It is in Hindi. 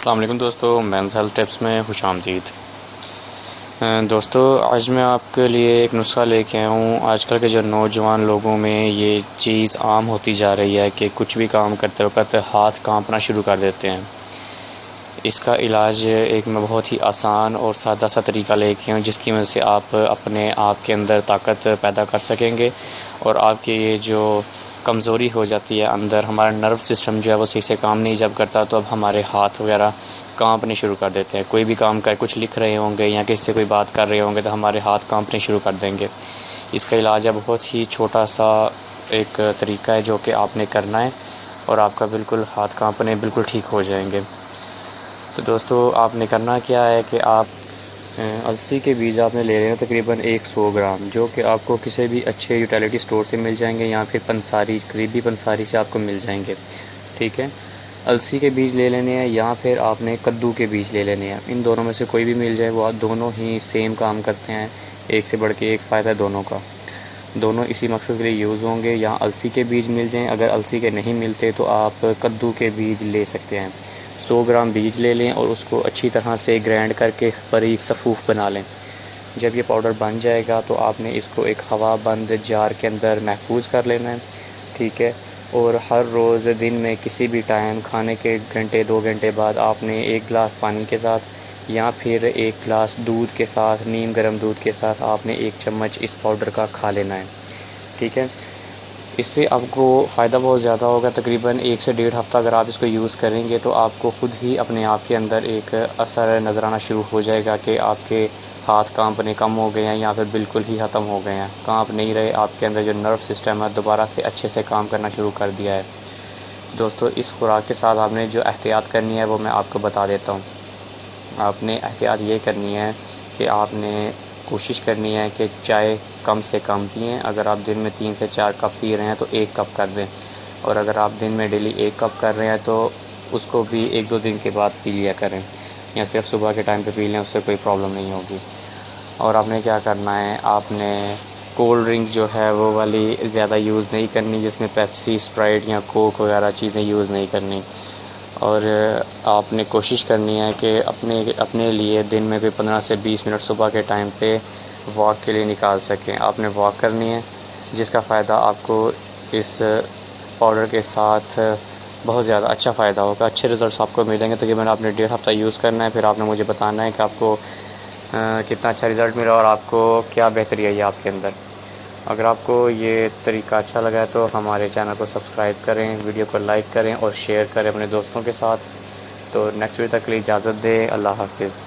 अस्सलाम वालेकुम दोस्तों, मेंस हेल्थ टिप्स में खुशामदीद। दोस्तों, आज मैं आपके लिए एक नुस्खा लेके आया हूँ। आजकल के जो नौजवान लोगों में ये चीज़ आम होती जा रही है कि कुछ भी काम करते वक्त हाथ कांपना शुरू कर देते हैं। इसका इलाज एक मैं बहुत ही आसान और सादा सा तरीका लेके आया हूँ, जिसकी वजह से आप अपने आप के अंदर ताकत पैदा कर सकेंगे और आपके ये जो कमज़ोरी हो जाती है अंदर, हमारा नर्व सिस्टम जो है वो सही से काम नहीं जब करता, तो अब हमारे हाथ वगैरह कांपने शुरू कर देते हैं। कोई भी काम कर कुछ लिख रहे होंगे या किसी से कोई बात कर रहे होंगे तो हमारे हाथ कांपने शुरू कर देंगे। इसका इलाज है बहुत ही छोटा सा एक तरीका है जो कि आपने करना है और आपका बिल्कुल हाथ कांपने बिल्कुल ठीक हो जाएंगे। तो दोस्तों, आपने करना क्या है कि आप अलसी के बीज आपने ले लेना तकरीबन 100 ग्राम, जो कि आपको किसी भी अच्छे यूटिलिटी स्टोर से मिल जाएंगे या फिर पंसारी, करीबी पंसारी से आपको मिल जाएंगे। ठीक है, अलसी के बीज ले लेने हैं या फिर आपने कद्दू के बीज ले लेने हैं। इन दोनों में से कोई भी मिल जाए, वो दोनों ही सेम काम करते हैं, एक से बढ़ के एक फ़ायदा है दोनों का। दोनों इसी मकसद के लिए यूज़ होंगे। या अलसी के बीज मिल जाएँ, अगर अलसी के नहीं मिलते तो आप कद्दू के बीज ले सकते हैं। 100 ग्राम बीज ले लें और उसको अच्छी तरह से ग्राइंड करके बारीक सफ़ूफ बना लें। जब ये पाउडर बन जाएगा तो आपने इसको एक हवा बंद जार के अंदर महफूज कर लेना है। ठीक है, और हर रोज़ दिन में किसी भी टाइम खाने के घंटे 2 घंटे बाद आपने 1 गिलास पानी के साथ या फिर 1 गिलास दूध के साथ, नीम गर्म दूध के साथ आपने 1 चम्मच इस पाउडर का खा लेना है। ठीक है, इससे आपको फ़ायदा बहुत ज़्यादा होगा। तकरीबन 1 से 1.5 हफ़्ता अगर आप इसको यूज़ करेंगे तो आपको ख़ुद ही अपने आप के अंदर एक असर नज़र आना शुरू हो जाएगा कि आपके हाथ कांपने कम हो गए हैं या फिर बिल्कुल ही ख़त्म हो गए हैं, कांप नहीं रहे। आपके अंदर जो नर्व सिस्टम है दोबारा से अच्छे से काम करना शुरू कर दिया है। दोस्तों, इस खुराक के साथ आपने जो एहतियात करनी है वो मैं आपको बता देता हूँ। आपने एहतियात ये करनी है कि आपने कोशिश करनी है कि चाय कम से कम पिएं। अगर आप दिन में 3 से 4 कप पी रहे हैं तो 1 कप कर दें, और अगर आप दिन में डेली 1 कप कर रहे हैं तो उसको भी 1-2 दिन के बाद पी लिया करें, या सिर्फ सुबह के टाइम पे पी लें, उससे कोई प्रॉब्लम नहीं होगी। और आपने क्या करना है, आपने कोल्ड ड्रिंक जो है वो वाली ज़्यादा यूज़ नहीं करनी, जिसमें पेप्सी, स्प्राइट या कोक वगैरह चीज़ें यूज़ नहीं करनी। और आपने कोशिश करनी है कि अपने लिए दिन में भी 15 से 20 मिनट सुबह के टाइम पे वॉक के लिए निकाल सकें। आपने वॉक करनी है, जिसका फ़ायदा आपको इस पाउडर के साथ बहुत ज़्यादा अच्छा फ़ायदा होगा, अच्छे रिज़ल्ट्स आपको मिलेंगे। तकरीबन आपने 1.5 हफ़्ता यूज़ करना है, फिर आपने मुझे बताना है कि आपको कितना अच्छा रिज़ल्ट मिला और आपको क्या बेहतरी आई आपके अंदर। अगर आपको ये तरीका अच्छा लगा है तो हमारे चैनल को सब्सक्राइब करें, वीडियो को लाइक करें और शेयर करें अपने दोस्तों के साथ। तो नेक्स्ट वीडियो तक के लिए इजाज़त दें। अल्लाह हाफ़िज़।